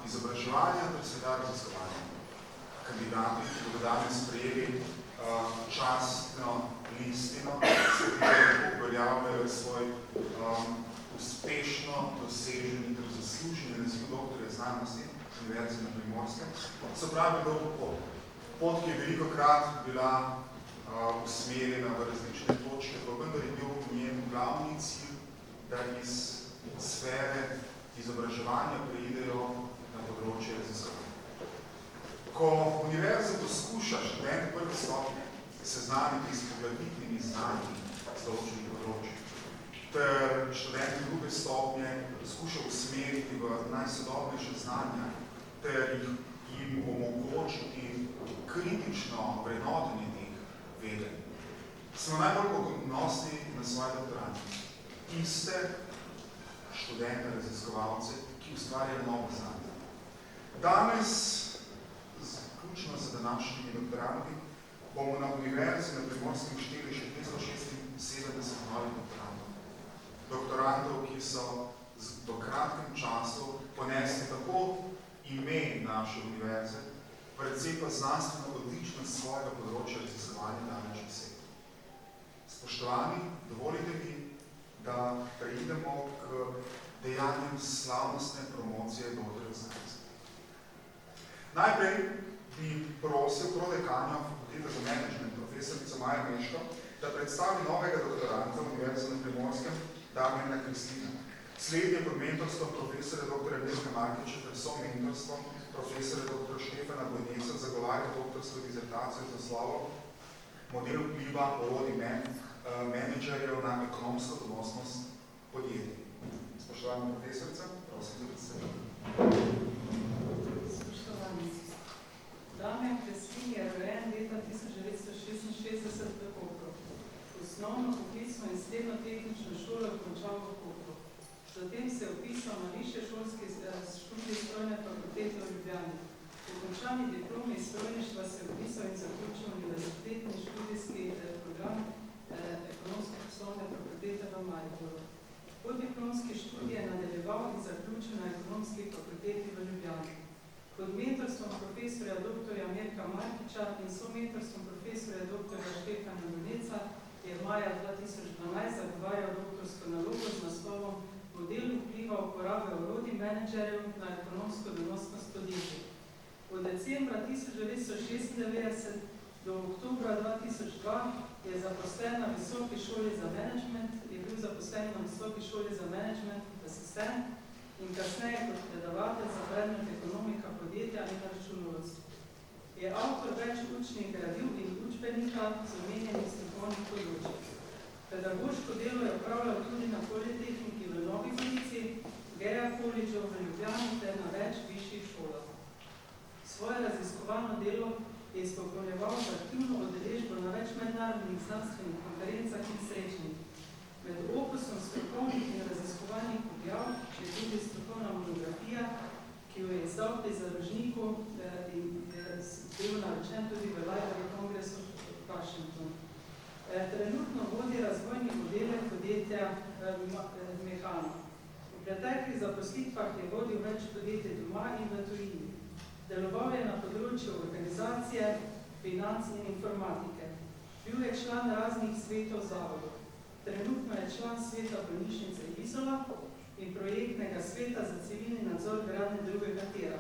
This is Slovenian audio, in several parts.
izobraževanja ter seveda raziskovanja. Kandidati, ki bodo danes sprejeli častno listino, s katero uveljavljajo svoj uspešno doseženi ter zasluženi naziv doktorja znanosti Univerze na Primorskem, so pravi dolgo pot. Pot, ki je velikokrat bila usmerjena v različne točke, pa vendar je bil njen glavni cilj, da iz sfere izobraževanja preidejo na področje raziskovanja. Ko univerza poskuša študent prve stopnje seznaniti s poglavitnimi znanji z določenih področij, ter študenti druge stopnje poskuša usmeriti v najsodobnejše znanja, ter jim omogočiti kritično vrednotenje teh vedenj. Smo najbolj ponosni na svoje doktorante, tiste študente, raziskovalce, ki ustvarjajo novo znanje. Danes, ključno za današnjimi doktoranti, bomo na Univerzi na Primorskem šteli še 276 novih doktorantov. Doktorantov, ki so v kratkem času ponesli tako ime naše univerze, predvsem pa znanstveno odličnost svojega področja raziskovanja današnjih svet. Spoštovani, dovolite mi, da preidemo k dejanjem slavnostne promocije doktorjev znanosti. Najprej bi prosil prodekanjo Fakultete za menedžment, profesorico Majo Meško, da predstavi novega doktoranta Univerze na Primorskem, Damjana Kristina. Slednje pod mentorstvom profesora dr. Mirka Markiča ter somentorstvom profesora dr. Štefana Bojneca zagovarja doktorsko dizertacijo z naslovom Model vpliva orodij menedžerjev na ekonomsko donosnost podjetij. Spoštovana profesorica, prosim za predstavitev. Spoštovani, Damjan Kristin je rojen leta 1966 v Kopru. Osnovno poklicno in srednjo tehnično šolo končal v Kopru. Zatem se je vpisal na višje šolske študije strojne fakultete v Ljubljani. Po končani diplomi iz strojništva se je vpisal in zaključil univerzitetni študijski program ekonomske poslovne fakultete v Mariboru. Podiplomski študij je nadaljeval in zaključil na ekonomski fakulteti v Ljubljani. Pod mentorstvom profesorja dr. Mirka Markiča in somentorstvom profesorja dr. Štefana Bojneca je maja 2012 zagovarjal doktorsko nalogo z naslovom Model vpliva uporabe orodij menedžerjev na ekonomsko donosnost podjetij. Od decembra 1996 do oktobra 2002 je zaposlen na Visoki šoli za menedžment, asistent in kasneje kot predavatelj za predmet ekonomika podjetja in računovodstva. Je avtor več učnih gradiv in učbenika z omenjenih strokovnih področij. Pedagoško delo je opravljal tudi na Politehniki v Novi Gorici, Geja College v Ljubljani ter na več višjih šolah. Svoje raziskovalno delo je izpopolnjeval z aktivno udeležbo na več mednarodnih znanstvenih konferencah in srečnih. Med opusom strokovnih in raziskovalnih objav je tudi strokovna monografija, ki jo je izdal pri založniku in je bil naročen tudi v Library Kongresu v Washingtonu. Trenutno vodi razvojni oddelek podjetja Mehano. V preteklih zaposlitvah je vodil več podjetij doma in v tujini. Deloval je na področju organizacije, financ in informatike. Bil je član raznih svetov zavodov. Trenutno je član sveta bolnišnice Izola in projektnega sveta za civilni nadzor gradnje drugega tira.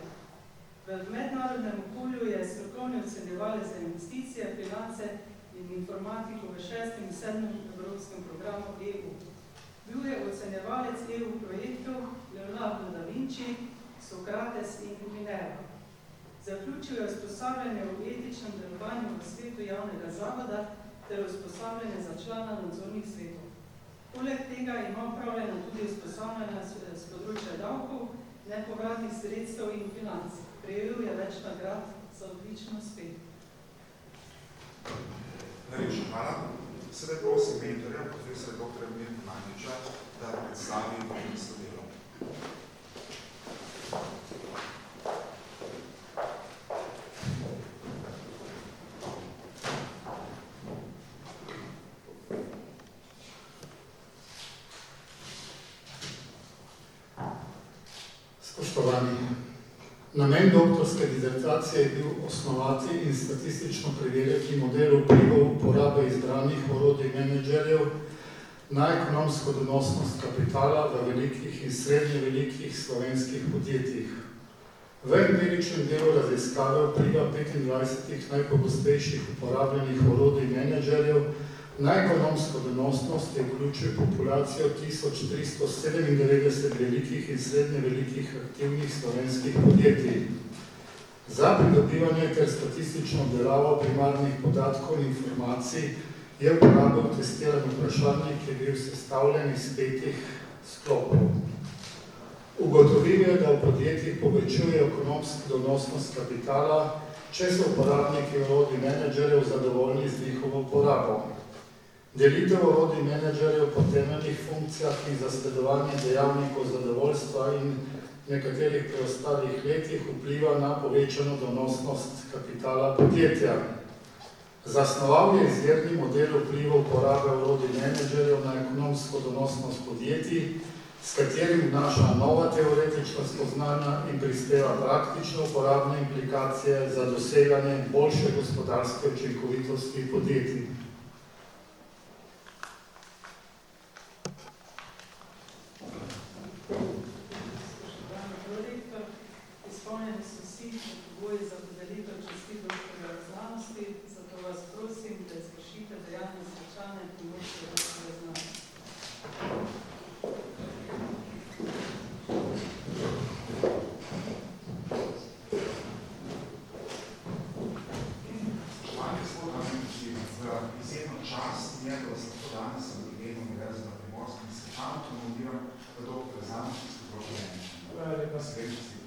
V mednarodnem okolju je strokovni ocenjevalec za investicije, finance in informatiko v 6. in 7. evropskem programu EU. Bil je ocenjevalec EU projektov Leonardo da Vinci, Sokrates in Minerva. Zaključil je usposabljanje v etičnem delovanju v svetu javnega zavoda ter usposabljanje za člana nadzornih svetov. Poleg tega ima upravljena tudi usposabljanja z področja davkov, nepovratnih sredstev in financ. Prejel je več nagrad za odlično uspeh. Najlepša hvala. Sedaj prosim mentorja, profesora dr. Mirka Markiča, da predstavi doktorsko delo. Spoštovani Namen doktorske dizertacije je bil osnovati in statistično preverjati model vplivov uporabe izbranih orodij menedžerjev na ekonomsko donosnost kapitala v velikih in srednje velikih slovenskih podjetjih. V empiričnem delu raziskave vpliva 25 najpogostejših uporabljenih orodij menedžerjev na ekonomsko donosnost je vključil populacijo 1397 velikih in srednje velikih aktivnih slovenskih podjetij. Za pridobivanje ter statistično obdelavo primarnih podatkov in informacij je uporabil testiran vprašalnik, ki je bil sestavljen iz 5 sklopov. Ugotovil je, da v podjetjih povečuje ekonomsko donosnost kapitala, če so uporabniki orodij menedžerjev zadovoljni z njihovo uporabo. Delitev orodij menedžerjev po temeljnih funkcijah in zasledovanje dejavnikov zadovoljstva in nekaterih preostalih letih vpliva na povečano donosnost kapitala podjetja. Zasnoval je izvirni model vpliva uporabe orodij menedžerjev na ekonomsko donosnost podjetij, s katerim vnaša nova teoretična spoznanja in prispeva praktično uporabne implikacije za doseganje boljše gospodarske učinkovitosti podjetij. Izpolnjeni so vsi pogoji za podelitev časti doktorja znanosti, zato vas prosim, da izvršite dejanje zvečane pomoči doktorja znanosti. Spoštovani gospod Amici, v izjemno čast mi je, da vas lahko danes v imenu Univerze na Primorskem svečano promoviram v doktorja znanosti s področja menedžmenta. Hvala lepa. Srečno si.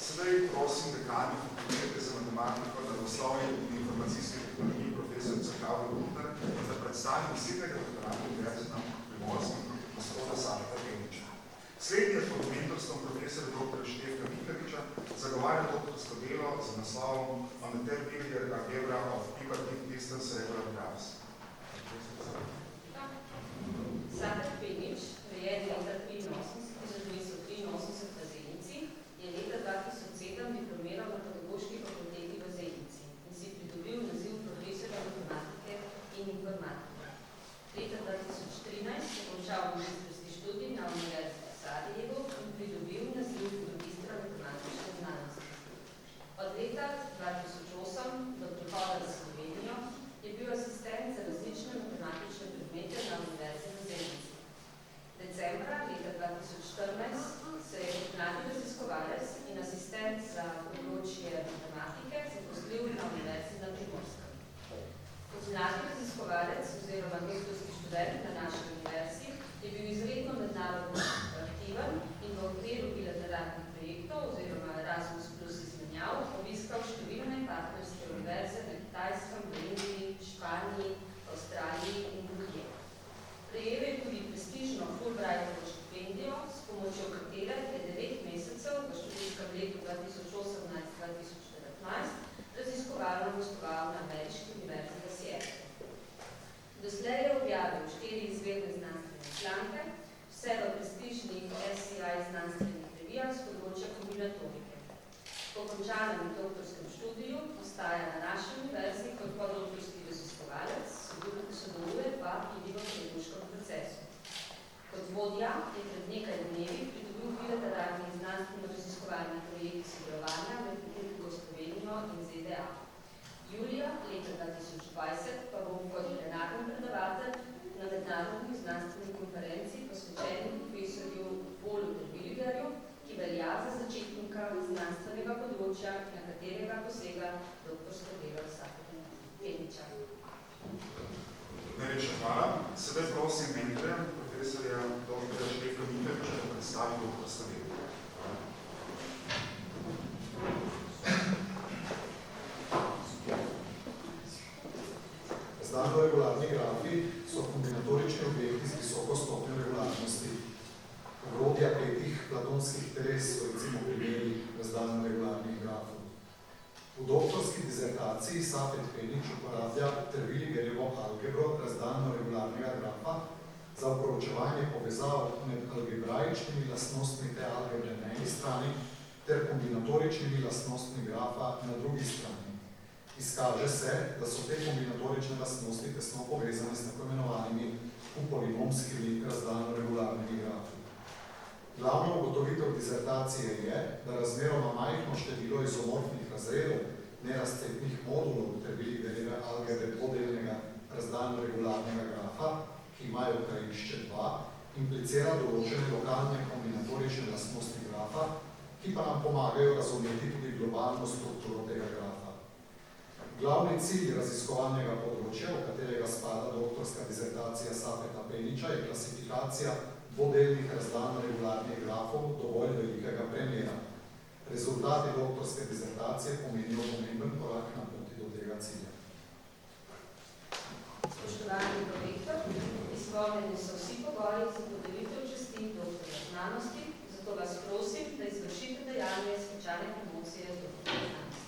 Sedaj prosim dekani fakultete za matematiko, naravoslovje in informacijske tehnologije profesorica Klavdija Rutner, da predstavim besednega doktorata Univerze na Primorskem gospoda Sašeta Peniča. Slednji je pod mentorstvom profesora dr. Štefka Miklariča zagovarja doktorsko delo z naslovom Amateur Behavior Algebra of People Distance Regular Graphs. Sašet Penič, rojen leta 1983 v Zenici, je leta 2007 diplomiral na Pedagoški fakulteti v Zenici in si pridobil naziv profesorja matematike in informatike. Leta 2013 je končal magistrski študij na Univerzi v Sarajevu in pridobil naziv magistra matematične znanosti. Od leta 2008 do prihoda v Slovenijo je bil asistent za različne matematične predmete na Univerzi v Zenici. Decembra leta 2014 se je kot mladi raziskovalec in asistent za področje matematike zaposlil na Univerzi na Primorskem. Kot mladi raziskovalec oziroma doktorski študent na naši univerzi je bil izredno mednarodno aktiven in v okviru bilateralnih projektov oziroma Erasmus plus izmenjav obiskal številne partnerske univerze na Kitajskem, v Indiji, Španiji, Avstraliji in drugje. Prejel je tudi prestižno Fulbrightovo štipendijo, s pomočjo katere je 9 mesecev v študijskem letu 2018-2019 raziskovalno gostoval na Ameriški univerzi v Seattlu. Doslej je objavil 4 izvirne znanstvene članke, vse v prestižnih SCI znanstvenih revijah z področja kombinatorike. Po končanem doktorskem študiju ostaja na naši univerzi kot podoktorski raziskovalec, sodeluje pa tudi v pedagoškem procesu. Kot vodja je pred nekaj dnevi pridobil bilateralni znanstveno-raziskovalni projekt sodelovanja med Republiko Slovenijo in ZDA. Julija leta 2020 pa bo kot plenarni predavatelj na mednarodni znanstveni konferenci posvečeni profesorju Polu Terwilligerju, ki velja za začetnika znanstvenega področja, na katerega posega doktorsko delo Sašeta Peniča. Najlepša hvala. Sedaj prosim mentorja, profesorja dr. Štefka Miklariča, da predstavi doktorsko delo. zakonskih teles so recimo primeri razdalno regularnih grafov. V doktorski dizertaciji Safet Penič uporablja Terwilligerjevo algebro razdalno regularnega grafa za proučevanje povezav med algebraičnimi lastnostmi te algebre na eni strani ter kombinatoričnimi lastnostmi grafa na drugi strani. Izkaže se, da so te kombinatorične lastnosti tesno povezane s tako imenovanimi polinomskimi razdalno regularnimi grafi. Glavna ugotovitev dizertacije je, da razmeroma majhno število izomorfnih razredov nerazcvetnih modulov Terwilligerjeve algebre podeljenega razdalno regularnega grafa, ki imajo krajišče 2, implicira določene lokalne kombinatorične lastnosti grafa, ki pa nam pomagajo razumeti tudi globalno strukturo tega grafa. Glavni cilj raziskovalnega področja, v katerega spada doktorska dizertacija Safeta Peniča, je klasifikacija dvodelnih razdalno regularnih grafov dovolj velikega premjera. Rezultati doktorske dizertacije pomenijo pomemben korak na poti do tega cilja. Spoštovani profesor, izpolnjeni so vsi pogoji za podelitev časti doktorja znanosti, zato vas prosim, da izvršite dejanje svečane promocije doktorja znanosti.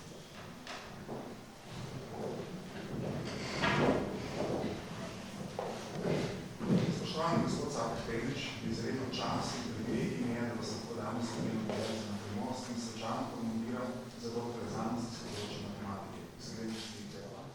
Spoštovani gospod Safet Penič, izredno čast in privilegij mi je, da vas lahko danes v imenu Univerze na Primorskem svečano promoviram za doktorja znanosti s področja matematike. Izredno čestitke vam.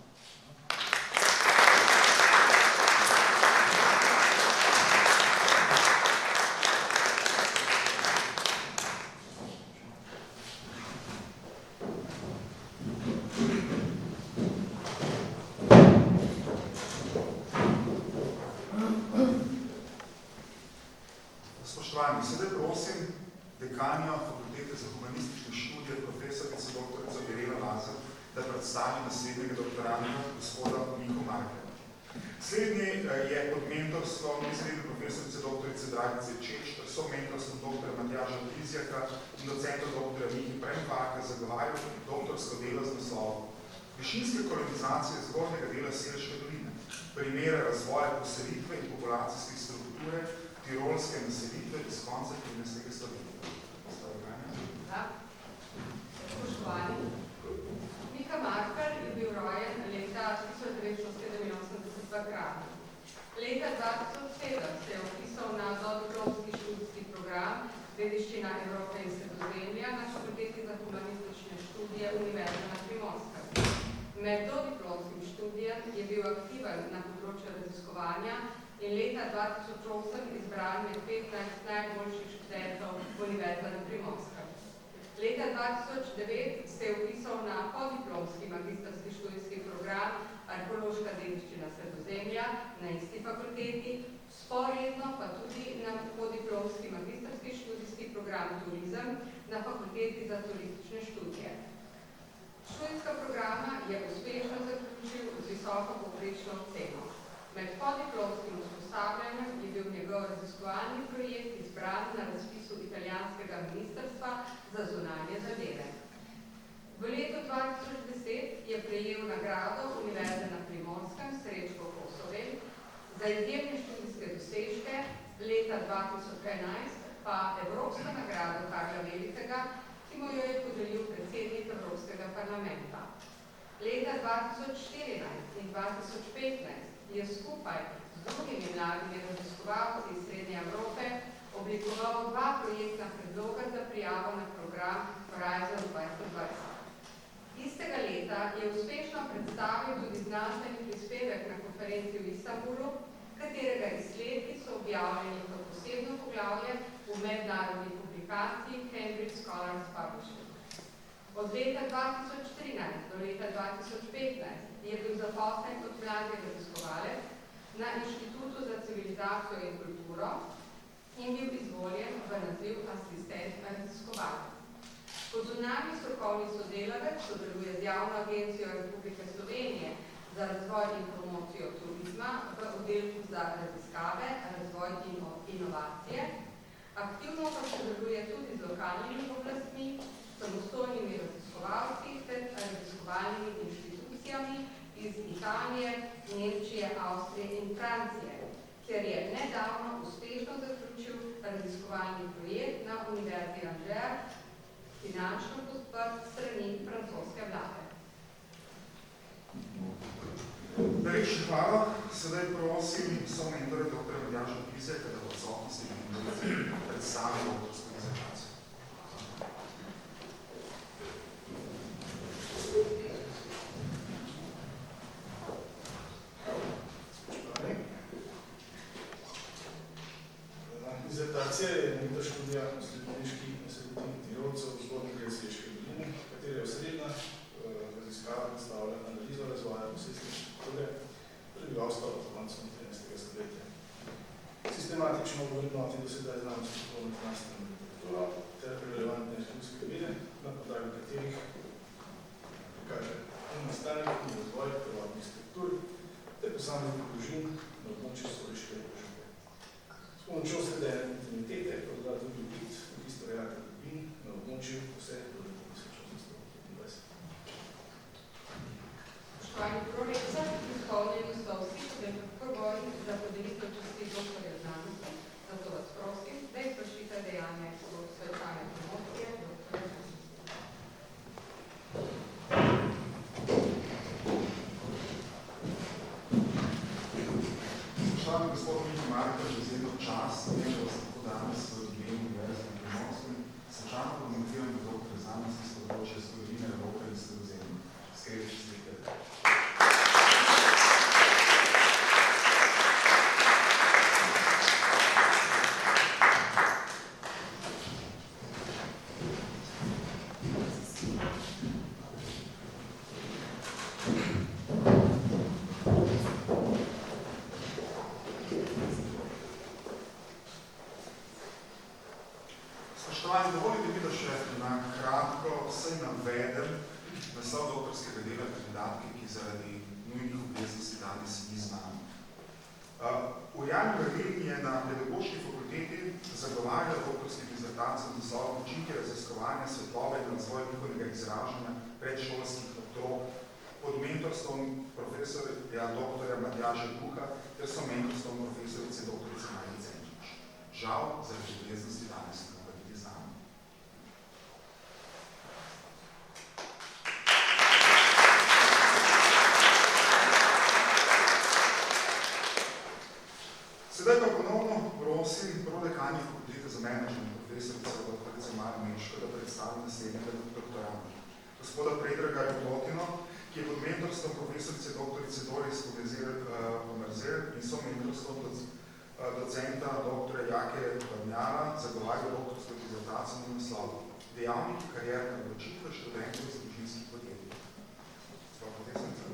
Spoštovani, sedaj prosim dekanja Fakultete za humanistične študije, profesorico doktorico Ireno Lazar, da predstavi naslednjega doktoranda, gospoda Miho Marka. Slednji je pod mentorstvom srednje profesorice doktorice Dragice Češter, so mentorstvom doktora Matjaža Vizjaka in docenta doktora Mihi Premfaka zagovarjal doktorsko delo z naslovom Višinske kolonizacije zgornjega dela Selške doline, primere razvoja poselitve in populacijske strukture tirolske naselitve iz konca 13. stoletja. Spoštovani, Miha Markar je bil rojen leta 1987 v Kranju. Leta 2007 se je vpisal na dodiplomski študijski program Dediščina Evrope in Sredozemlja na Fakulteti za humanistične študije Univerze na Primorskem. Med dodiplomskim študijem je bil aktiven na področju raziskovanja in leta 2008 izbran med 15 najboljših študentov Univerze na Primorskem. Leta 2009 se je vpisal na podiplomski magistrski študijski program Arheološka dediščina Sredozemlja na isti fakulteti, sporedno pa tudi na podiplomski magistrski študijski program Turizem na Fakulteti za turistične študije. Študijska programa je uspešno zaključil z visoko povprečno oceno. Med podiplomskim usposabljanjem je bil njegov raziskovalni projekt izbran na razpisu italijanskega ministrstva za zunanje zadeve. V letu 2010 je prejel nagrado Univerze na Primorskem Srečko Kosovel za izjemne študijske dosežke, leta 2011 pa Evropska nagrado Karla Velikega, ki mu jo je podelil predsednik Evropskega parlamenta. Leta 2014 in 2015 je skupaj z drugimi mladimi raziskovalci iz Srednje Evrope oblikoval 2 projektna predloga za prijavo na program Horizon 2020. Istega leta je uspešno predstavil tudi znanstveni prispevek na konferenci v Istanbulu, katerega izsledki so objavljeni kot posebno poglavje v mednarodni publikaciji Cambridge Scholars Publishing. Od leta 2013 do leta 2015 je bil zaposlen kot mladi raziskovalec na Inštitutu za civilizacijo in kulturo in bil izvoljen v naziv asistent raziskovalec. Kot zunanji strokovni sodelavec sodeluje z Javno agencijo Republike Slovenije za razvoj in promocijo turizma v oddelku za raziskave, razvoj in inovacije. Aktivno pa sodeluje tudi z lokalnimi oblastmi, samostojnimi raziskovalci ter raziskovalnimi inštitucijami iz Italije, Nemčije, Avstrije in Francije, kjer je nedavno uspešno zaključil raziskovalni projekt na Univerzi Angers, finančno podprt strani francoske vlade. Najlepša hvala. Sedaj prosim somentorja dr. Matjaža Bizjaka, da v odsotnosti predstavi doktorsko disertacijo. Dizertacija je metaštudija srednjeških naselitvenih tirovcev v zgodnji Kresliški dolini, katera je osrednja raziskava predstavlja analizo razvoja posestne strukture prebivalstva od koncem 13. stoletja. Sistematično vrednoti do sedaj znanosti strokovno znanstveno literaturo ter relevantne študijske vire, na podlagi katerih kaže nastanek in razvoj prvotnih struktur ter posameznih družin na območju Soriške države. S pomočjo sledenja kontinuitete podala tudi bit historijata globin na območju vse do 1825. Spoštovani prorektor, izpolnjeni so vsi pogoji za podelitev časti doktorja znanosti, zato vas prosim, da izvršite dejanje svečane promocije doktorja znanosti. Spoštovani gospod Miha Marko, že izjemno čast, da vas lahko danes v dveh univerzah na Primorskem svečano komentiram v doktorja znanosti s področja zgodovine Evrope in Sredozemlja. Skreči slike. Spoštovani, dovolite mi, da še na kratko vsaj navedem naslov doktorskega dela kandidatke, ki zaradi nujnih obveznosti danes ni znana. Urjan Berlin je na pedagoški fakulteti zagovarjal doktorski dizertacij z naslovom Učinke raziskovanja svetlobe in razvoja njihovega izražanja predšolskih otrok pod mentorstvom profesorja dr. Matjaža Buha ter so mentorstvom profesorice dr. Majde Cenčič. Žal, zaradi obveznosti danes ne bo biti znano. Sedaj pa ponovno prosim prodekanje fakultete za menedžment profesorica dr. Mara Meško, da predstavi naslednjega doktoranta. Gospoda Predraga Rototino, ki je pod mentorstvom profesorice dr. Doris Pomerzel in so mentorstvom docenta dr. Jake Pavnjara zagovarjal doktorsko dizertacijo na naslovu Dejavniki karierne odločitve študentov iz družinskih podjetij. Gospod profesorica.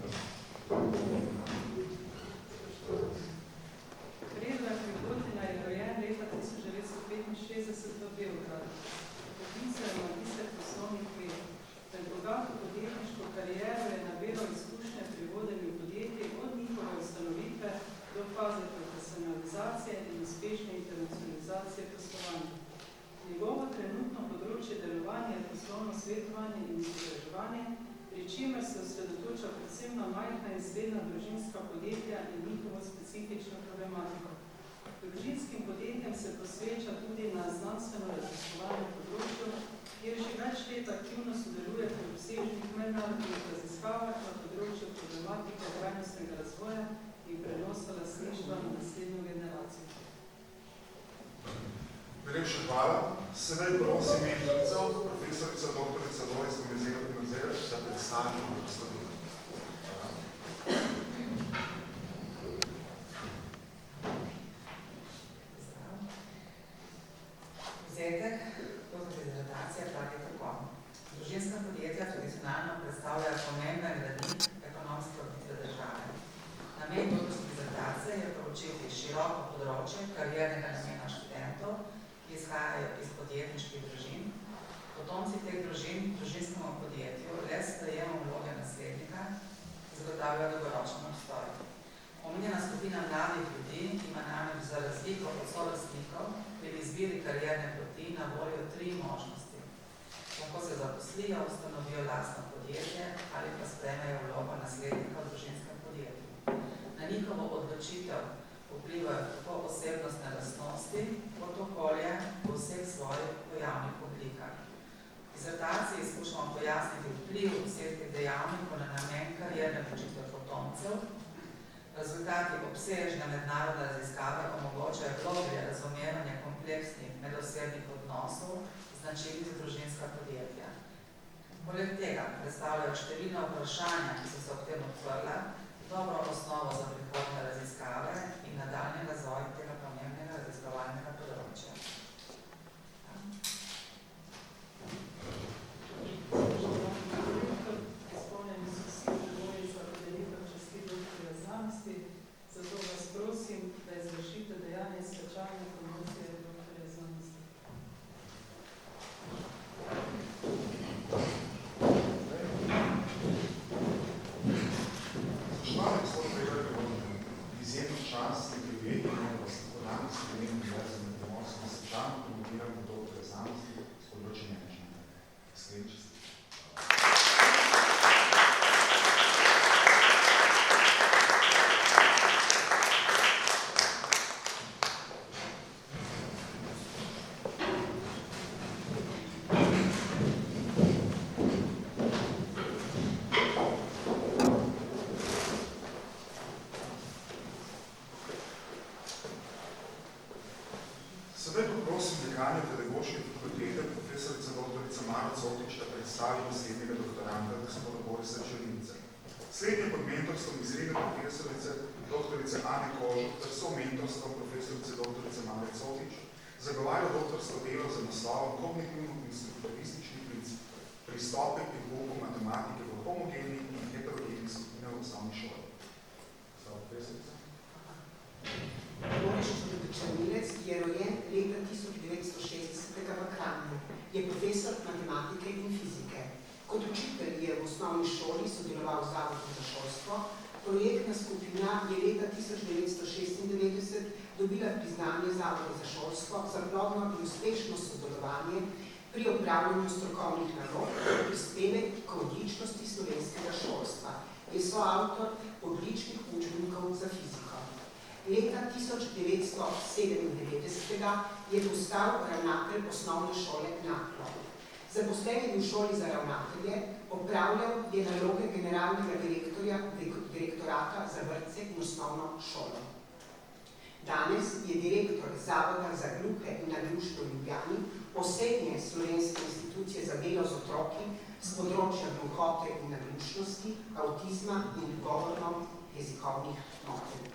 Predrag Rototino je rojen leta 1965 v Beogradu. Poklical je magister poslovnih ved. Pred bogato podjetniško kariero je nabiral izkušnje pri vodenju podjetij od njihove ustanovitve do faze profesionalizacije in uspešne internacionalizacije poslovanja. Njegovo trenutno področje delovanja je poslovno svetovanje in izobraževanje, pri čemer se osredotoča predvsem na majhna in srednja družinska podjetja in njihovo specifično problematiko. Družinskim podjetjem se posveča tudi na znanstveno raziskovalnem področju, kjer že več let aktivno sodeluje pri obsežnih mednarodnih raziskavah na področju problematike trajnostnega razvoja in prenosa lastništva na naslednjo generacijo. Najlepša hvala. Sedaj prosim mentorico, profesorica dr. Doris Pomerzel, da predstavi doktorsko delo. Vzetek, doktorska dizertacija pravi tako. Družinska podjetja tradicionalno predstavljajo pomemben gradnik ekonomske ureditve države. Namen doktorske dizertacije je proučiti široko področje kariernega namena študentov, ki izhajajo iz podjetniških družin. Potomci teh družin družinskemu podjetju le s sprejemom vloge naslednika zagotavljajo dolgoročen obstoj. Omenjena skupina mladih ljudi ima namreč za razliko od solastnikov pri izbiri karierne poti na voljo 3 možnosti. Lahko se zaposlijo, ustanovijo lastno podjetje ali pa sprejmejo vlogo naslednika v družinskem podjetju. Na njihovo odločitev, vplivajo tako osebnostne lastnosti kot okolje v vseh svojih pojavnih oblikah. V disertaciji skušamo pojasniti vpliv vseh teh dejavnikov na namen karierne počitve potomcev. Rezultati obsežne mednarodne raziskave omogočajo globlje razumevanje kompleksnih medosebnih odnosov značilnih za družinska podjetja. Poleg tega predstavljajo številna vprašanja, ki so se ob tem odprla, dobro osnovo za prihodne raziskave in nadaljnji razvoj tega pomembnega raziskovalnega področja. Izpolnjeni so vsi pogoji za podelitev časti doktorja znanosti, zato vas prosim, da izvršite dejanje izplačalne promocije doktorja znanosti. Spoštovani gospod Pregled, izjemno čast in privilegij, da ste danes v imenu Univerze na Primorskem svečano promoviramo doktorja znanosti s področja menedžmenta. Iskrene čestitke. Sedaj poprosim dekanja pedagoške fakultete, profesorica doktorica Mara Cotič, da predstavi naslednjega doktoranta, gospoda Borisa Črnice. Slednje pod mentorstvom izredne profesorice doktorice Ane Kožuh ter so mentorstvom profesorice doktorice Mare Cotič zagovarja doktorsko delo za naslovom kognitivno-konstruktivistični pristope k pouku matematike v homogenih in heterogenih skupinah v osnovni šoli. Gospod profesorica. Boris Črnilec je rojen leta 1960 v Kranju. Je profesor matematike in fizike. Kot učitelj je v osnovni šoli sodeloval v Zavodu za šolstvo. Projektna skupina je leta 1996 dobila priznanje Zavoda za šolstvo za plodno in uspešno sodelovanje pri opravljanju strokovnih nalog in prispevek k odličnosti slovenskega šolstva. Je soavtor odličnih učbenikov za fiziko. Leta 1997 je postal ravnatelj osnovne šole Naklo. Zaposlen je v šoli za ravnatelje, opravljal je naloge generalnega direktorja direktorata za vrtce in osnovno šolo. Danes je direktor Zavoda za gluhe in naglušne v Ljubljani, osrednje slovenske institucije za delo z otroki z področja gluhote in naglušnosti, avtizma in govorno-jezikovnih motenj.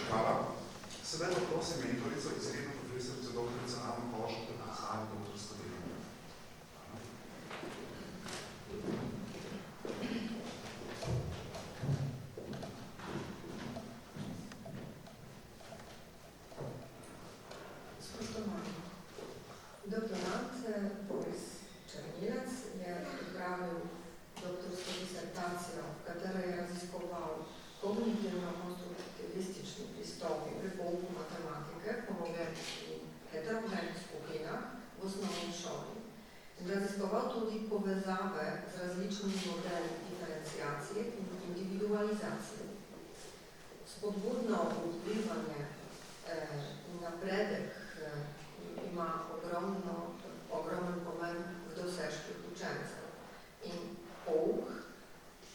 Hvala. Sedaj pa prosim mentorico, izredno profesorico doktorico Ano Kožuh, da predstavi doktorsko delo. Spoštovani. Doktorant Boris Črnilec je pripravil doktorsko disertacijo, v kateri je raziskoval kognitivno-konstruktivistični pristopi pri pouku matematike v homogenih in heterogenih skupinah v osnovni šoli in raziskoval tudi povezave z različnimi modeli diferenciacije in individualizacije. Spodbudno vplivanje in napredek ima ogromen pomen v dosežkih učencev in pouk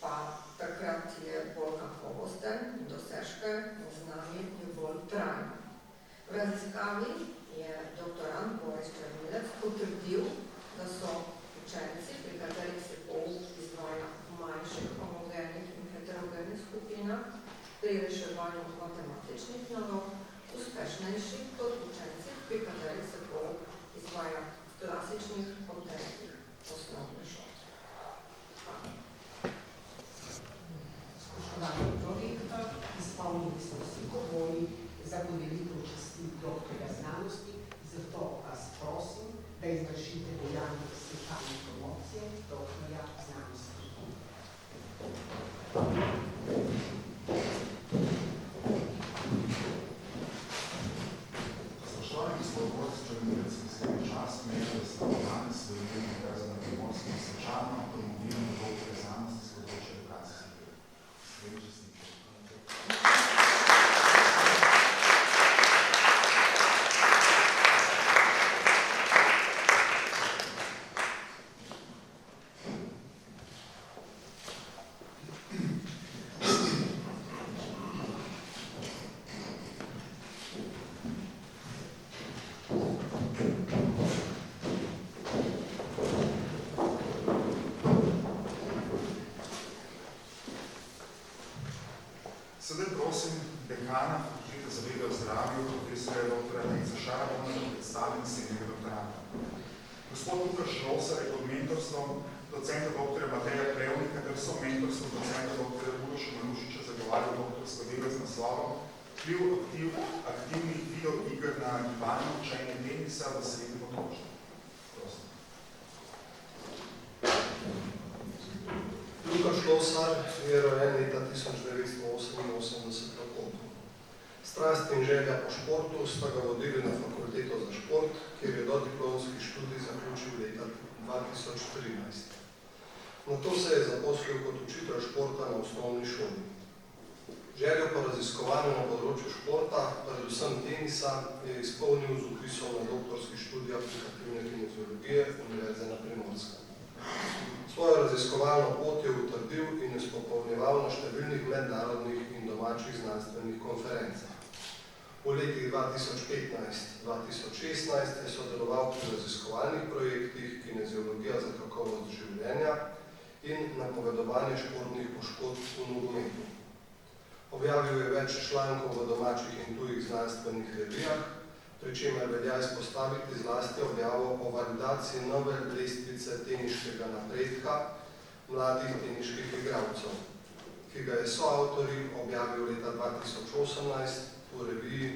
pa takrat je bolj kakovosten, dosežke in znanje je bolj trajno. V raziskavi je doktorant Boris Črnilec potrdil, da so učenci, pri katerih se pouk izvaja v manjših homogenih in heterogenih skupinah, pri reševanju matematičnih nalog uspešnejši kot učenci, pri katerih se pouk izvaja v klasičnih oddelkih osnovne šole. Spoštovani projektor, izpolnili smo vsi pogoji za podelitev časti doktorja znanosti, zato vas prosim, da izvršite dejanje svečane promocije doktorja znanosti. Spoštovani gospod Boris Črnilec, izredni čast mi je, da ste danes v imenu Univerze na Primorskem svečano promoviramo doktorja znanosti s področja edukacijskih del. Iskrene čestitke. dekana Fakultete za vede o zdravju, profesorja dr. Alenca Šarabona, da predstavim naslednjega doktorata. Gospod Lukaš Rosar je pod mentorstvom docenta dr. Mateja Plevnika ter so mentorstvom docenta dr. Uroša Marušiča zagovarjal doktorsko delo z naslovom Vpliv aktivnih videoiger na gibalno učenje tenisa v srednjem otroštvu. Lukaš Rosar je rojen leta 1988 v Kopru. Strast in želja po športu sta ga vodili na fakulteto za šport, kjer je dodiplomski študij zaključil leta 2013. Nato se je zaposlil kot učitelj športa na osnovni šoli. Željo po raziskovanju na področju športa, predvsem tenisa, je izpolnil z vpisom na doktorski študij aplikativne kineziologije Univerze na Primorskem. Svojo raziskovalno pot je utrdil in izpopolnjeval na številnih mednarodnih in domačih znanstvenih konferencah. V letih 2015-2016 je sodeloval pri raziskovalnih projektih Kineziologija za kakovost življenja in napovedovanje športnih poškodb v nogometu. Objavil je več člankov v domačih in tujih znanstvenih revijah, pri čemer velja izpostaviti zlasti objavo o validaciji nove lestvice teniškega napredka mladih teniških igralcev, ki ga je soavtori objavil leta 2018 v reviji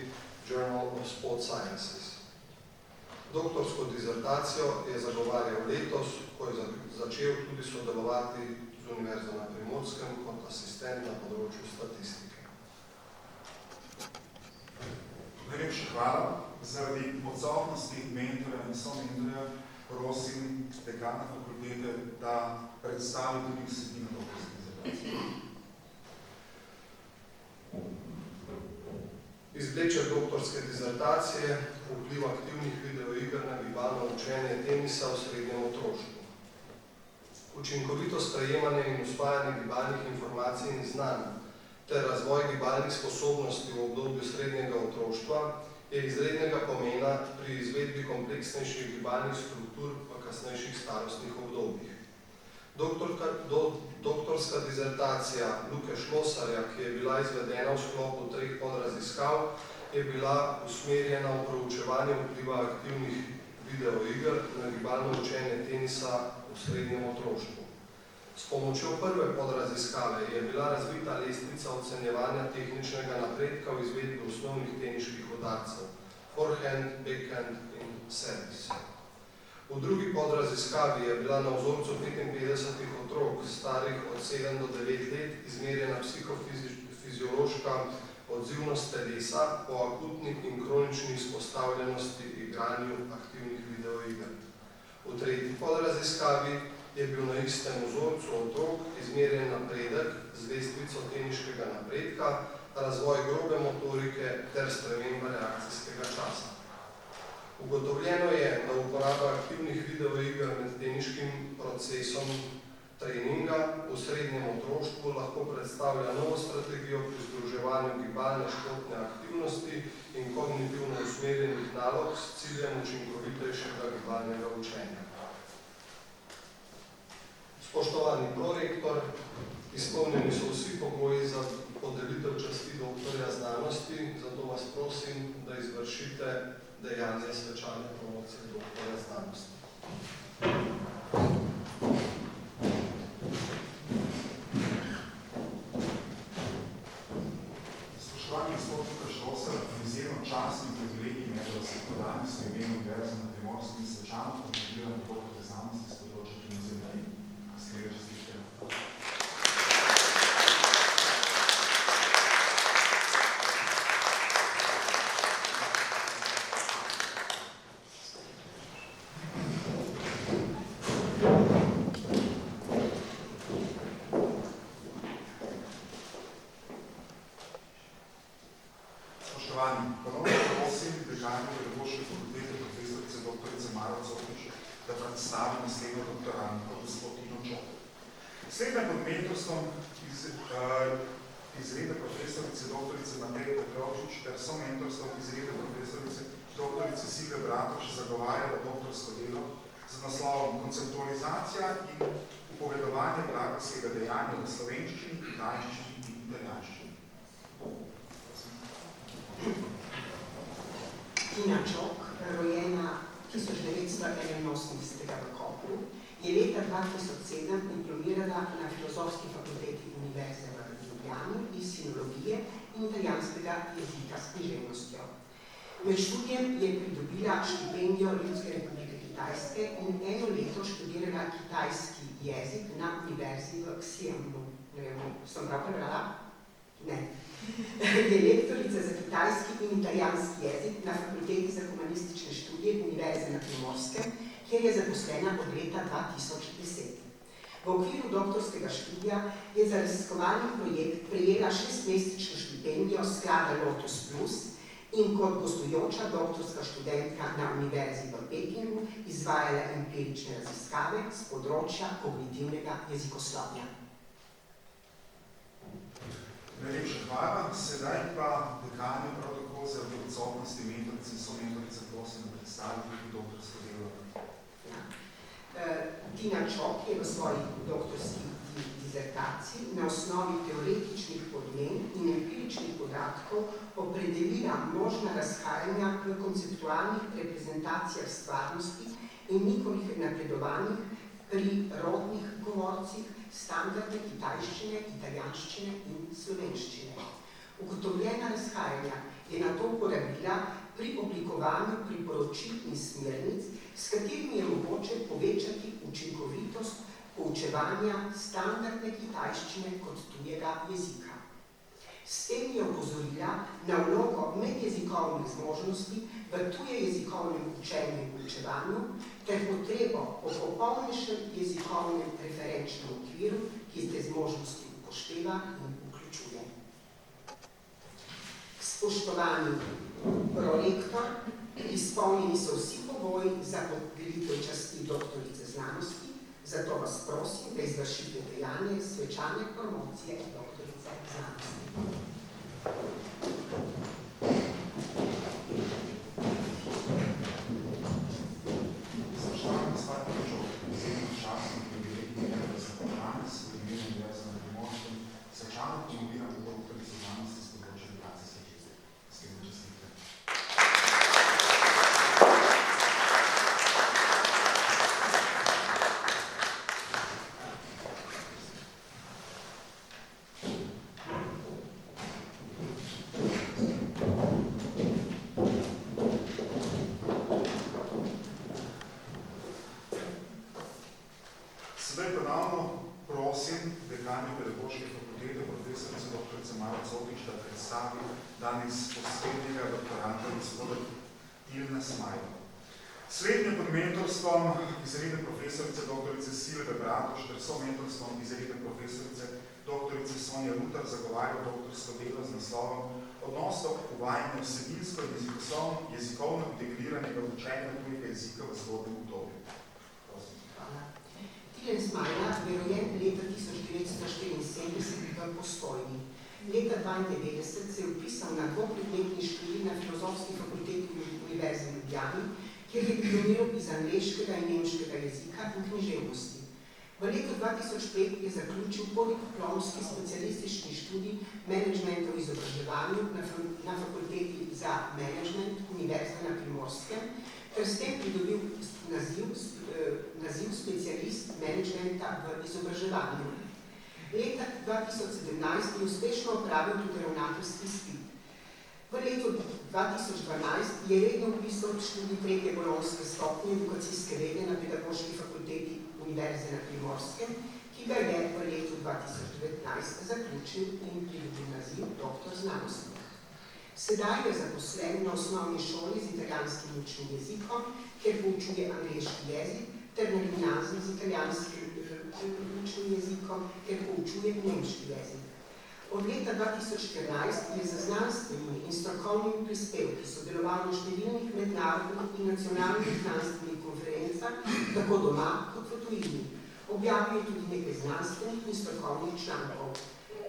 Journal of Sport Sciences. Doktorsko dizertacijo je zagovarjal letos, ko je začel tudi sodelovati z Univerzo na Primorskem kot asistent na področju statistike. Najlepša hvala. Zaradi odsotnosti mentorja in somentorja prosim dekana fakultete, da predstavi tudi vsebino doktorske dizertacije. Izvleček doktorske dizertacije vpliv aktivnih videoiger na gibalno učenje tenisa v srednjem otroštvu. Učinkovito sprejemanje in usvajanje gibalnih informacij in znanj ter razvoj gibalnih sposobnosti v obdobju srednjega otroštva je izrednega pomena pri izvedbi kompleksnejših gibalnih struktur v kasnejših starostnih obdobjih. Doktorska dizertacija Luke Šlosarja, ki je bila izvedena v sklopu 3 podraziskav, je bila usmerjena v proučevanje vpliva aktivnih videoiger na gibalno učenje tenisa v srednjem otroštvu. S pomočjo prve podraziskave je bila razvita lestvica ocenjevanja tehničnega napredka v izvedbi osnovnih teniških udarcev, forehand, backhand in servis. V drugi podraziskavi je bila na vzorcu 55 otrok, starih od 7 do 9 let, izmerjena psihofiziološka odzivnost telesa po akutni in kronični izpostavljenosti igranju aktivnih videoiger. V tretji podraziskavi je bil na istem vzorcu otrok izmerjen napredek z lestvico teniškega napredka, razvoj grobe motorike ter sprememba reakcijskega časa. Ugotovljeno je, da uporaba aktivnih videoiger med teniškim procesom treninga v srednjem otroštvu lahko predstavlja novo strategijo pri združevanju gibalne športne aktivnosti in kognitivno usmerjenih nalog s ciljem učinkovitejšega gibalnega učenja. Spoštovani prorektor, izpolnjeni so vsi pogoji za podelitev časti doktorja znanosti, zato vas prosim, da izvršite dejanje svečane promocije doktorja znanosti. Spoštovani gospod Lukaš Rosar, izjemno čast in privilegij me, da se danes v imenu Univerze na Primorskem svečano promoviram doktorja znanosti s področja kineziologije. Sledaj čestitke. Spoštovani, ponovno prosim dekana Pedagoške fakultete profesorice dr. Maro Cokič, da predstavi naslednjo doktorantko gospod Tino Čop. Slednja pod mentorstvom izredne profesorice dr. Mateje Petrovčič ter so mentorstvom izredne profesorice dr. Silve Bratoš zagovarjala doktorsko delo z naslovom Konceptualizacija in upovedovanje glagolskega dejanja v slovenščini, italščini in italijanščini. Tina Čok, rojena 1981 v Kopru, je leta 2007 diplomirala na Filozofski fakulteti Univerze v Ljubljani iz sinologije in italijanskega jezika s književnostjo. Med študijem je pridobila štipendijo Ljudske republike Kitajske in eno leto študirala kitajski jezik na Univerzi v Xi'anlu. Ne vem, sem prav prebrala? Ne. Je lektorica za kitajski in italijanski jezik na Fakulteti za humanistične študije Univerze na Primorskem, kjer je zaposlena od leta 2010. V okviru doktorskega študija je za raziskovalni projekt prejela 6-mesečno štipendijo sklada Lotus Plus in kot gostujoča doktorska študentka na Univerzi v Pekingu izvajala empirične raziskave z področja kognitivnega jezikoslovja. Najlepša hvala. Sedaj pa dekanje prav tako za odsotnosti mentorice in somentorice prosim da predstaviti tudi doktorsko delo. Tina Čok je v svoji doktorski dizertaciji na osnovi teoretičnih podmen in empiričnih podatkov opredelila možna razhajanja v konceptualnih reprezentacijah stvarnosti in njihovih napredovanjih pri rodnih govorcih standardne kitajščine, italijanščine in slovenščine. Ugotovljena razhajanja je nato uporabila pri oblikovanju priporočil in smernic, s katerimi je mogoče povečati učinkovitost poučevanja standardne kitajščine kot tujega jezika. S tem je opozorila na vlogo medjezikovnih zmožnosti v tujejezikovnem učenju in poučevanju ter potrebo po popolnejšem jezikovnem referenčnem okviru, ki te zmožnosti upošteva in vključuje. Spoštovani prorektor, izpolnjeni so vsi pogoji za podelitev časti doktorice znanosti, zato vas prosim, da izvršite dejanje svečane promocije doktorice znanosti. Spoštovani gospod Kočov, izjemno častno privilegij je, da se danes v imenu Univerze na Primorskem svečano promoviram doktorico znanosti s področja edukacijske čistke. Iskrene čestitke. Sedaj ponovno prosim dekanjo Pedagoške fakultete, profesorico doktorico Maro Cotič, da predstavi danes poslednjega doktoranta gospoda Tilna Smajla. Slednje pod mentorstvom izredne profesorice doktorice Silve Bratoš ter somentorstvom izredne profesorice doktorice Sonja Rutar zagovarja doktorsko delo z naslovom Odnosno uvajanja vsebinsko in jezikovno integriranega učenja tujega jezika v zgodnem obdobju. Prosim. Hvala. Tilen Smajla je rojen leta 1974 v Postojni. Leta 1992 se je vpisal na dvopredmetni študij na Filozofski fakulteti Univerze v Ljubljani, kjer je diplomiral iz angleškega in nemškega jezika in književnosti. V letu 2005 je zaključil podiplomski specialistični študij menedžmenta v izobraževanju na Fakulteti za menedžment Univerze na Primorskem, ter s tem pridobil naziv specialist menedžmenta v izobraževanju. Leta 2017 je uspešno opravil tudi ravnateljski izpit. V letu 2012 je redno vpisal študij 3. bolonjske stopnje edukacijske vede na Pedagoški fakulteti Univerze na Primorskem, ki ga je v letu 2019 zaključil in pridobil naziv doktor znanosti. Sedaj je zaposlen na osnovni šoli z italijanskim učnim jezikom, kjer poučuje angleški jezik, ter na gimnaziji z italijanskim učnim jezikom, kjer poučuje nemški jezik. Od leta 2014 je za znanstvenimi in strokovnimi prispevki sodeloval na številnih mednarodnih in nacionalnih znanstvenih konferencah, tako doma kot v tujini. Objavil je tudi nekaj znanstvenih in strokovnih člankov.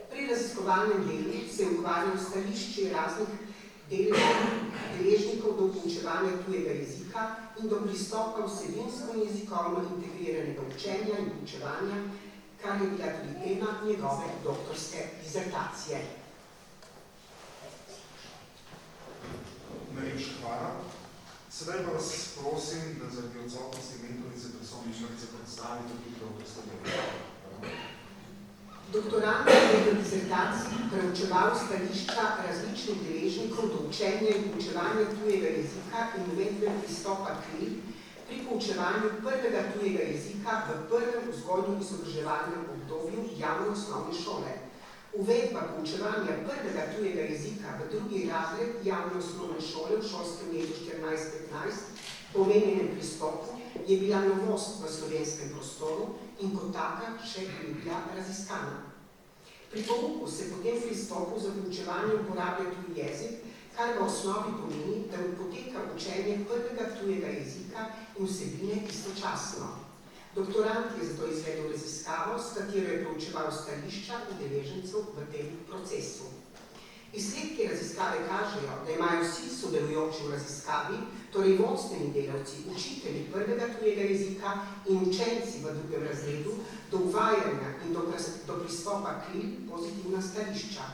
Pri raziskovalnem delu se je ukvarjal s stališči raznih deležnikov do poučevanja tujega jezika in do pristopa vsebinsko in jezikovno integriranega učenja in poučevanja, kar je bila tudi tema njegove doktorske dizertacije. Najlepša hvala. Sedaj pa vas prosim, da zaradi odsotnosti mentorice predstavnice predstavite tudi doktorsko delo. Doktorant je v disertaciji preučeval stališča različnih deležnikov do učenja in poučevanja tujega jezika in uvedbe pristopa KRIL pri poučevanju prvega tujega jezika v prvem vzgojno-izobraževalnem obdobju javne osnovne šole. Uvedba poučevanja prvega tujega jezika v drugi razred javne osnovne šole v šolskem letu 14-15 po omenjenem pristopu je bila novost v slovenskem prostoru in kot taka še ni bila raziskana. Pri pouku se po tem pristopu za poučevanje uporablja tuji jezik, kar v osnovi pomeni, da poteka učenje prvega tujega jezika in vsebine istočasno. Doktorant je zato izvedel raziskavo, s katero je proučeval stališča udeležencev v tem procesu. Izsledki raziskave kažejo, da imajo vsi sodelujoči v raziskavi, torej vodstveni delavci, učitelji prvega tujega jezika in učenci v drugem razredu, do uvajanja in do pristopa KRIL pozitivna stališča.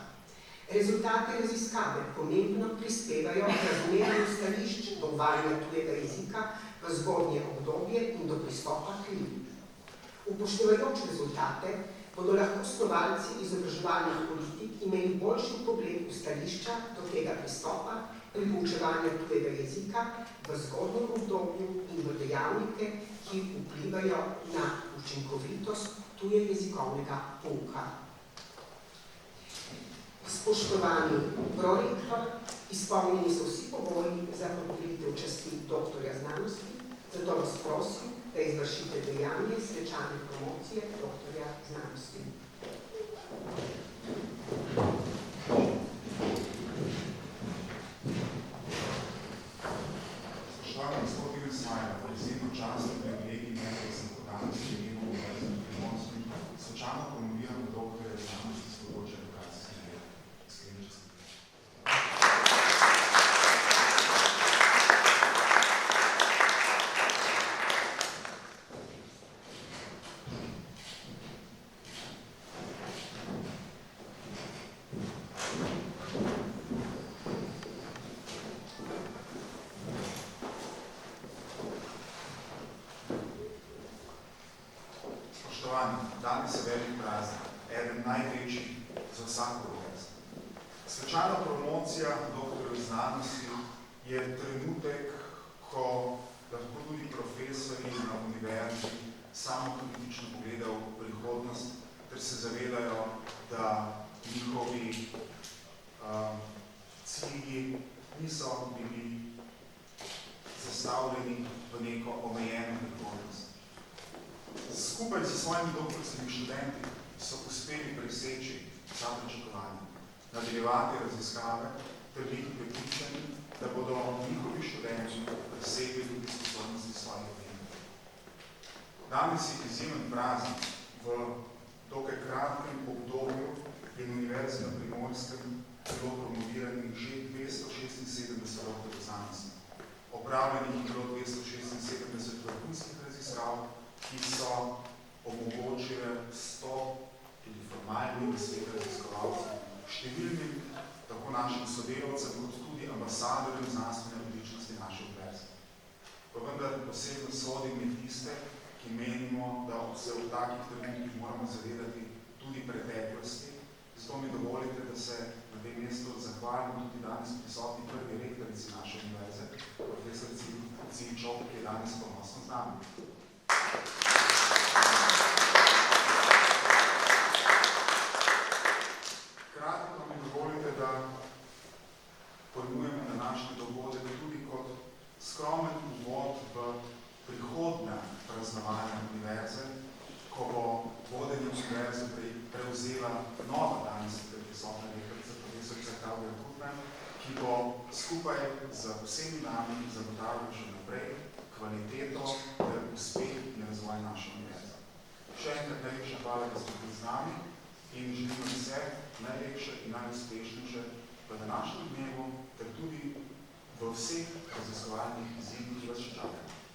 Rezultate raziskave pomembno prispevajo k razumevanju stališč do uvajanja tujega jezika v zgodnje obdobje in do pristopa KRIL. Upoštevajoč rezultate, bodo lahko snovalci izobraževalnih politik imeli boljši vpogled v stališča do tega pristopa in poučevanja tujega jezika v zgodnjem obdobju in v dejavnike, ki vplivajo na učinkovitost tujejezikovnega pouka. Spoštovani prorektor, izpolnjeni so vsi pogoji za podelitev časti doktorja znanosti, zato vas prosim, da izvršite dejanje svečane promocije doktorja znanosti. Spoštovani gospod Ivan Smajler, izjemno častno privilegij meni, da sem kot danes v imenu Univerze na Primorskem svečano promoviran v doktorja znanosti s področja edukacijskih del. Iskrene čestitke. Danes je velik praznik, eden največjih za vsako univerzo. Svečana promocija doktorjev znanosti je trenutek, ko lahko tudi profesorji na univerzi samokritično pogledajo v prihodnost, ter se zavedajo, da njihovi cilji niso bili zastavljeni v neko omejeno prihodnost. Skupaj s svojimi doktorskimi študenti so uspeli preseči vsa pričakovanja, nadaljevati raziskave ter biti prepričani, da bodo njihovi študenti presegli tudi sposobnosti svojih vrednosti. Danes je izjemen praznik. V dokaj kratkem obdobju je na Univerzi na Primorskem bilo promoviranih že 276 doktorjev znanosti. Opravljenih je bilo 276 vrhunskih raziskav, ki so omogočile 100 tudi formalnih svet raziskovalcev, številnim tako našim sodelavcem, kot tudi ambasadorjem znanstvene odličnosti naše univerze. Pa vendar posebno sodim med tiste, ki menimo, da se v takih trenutkih moramo zavedati tudi preteklosti. Zato mi dovolite, da se na tem mestu zahvalim tudi danes prisotni prvi rektorici naše univerze, profesorici Cičov, ki je danes ponosno z nami. Hkrati pa mi dovolite, da pojmujemo današnji dogodek tudi kot skromen uvod v prihodnja praznovanja univerze, ko bo vodenje univerze prevzela nova danes prisotna rektorica, profesorica Klavdija Kutman, ki bo skupaj z vsemi nami zagotavljala še naprej kvaliteto ter uspeh in razvoj naše univerze. Še enkrat najlepša hvala, da ste bili z nami in želimo vse najlepše in najuspešnejše v današnjem dnevu ter tudi v vseh raziskovalnih izzivih, ki vas še čakajo.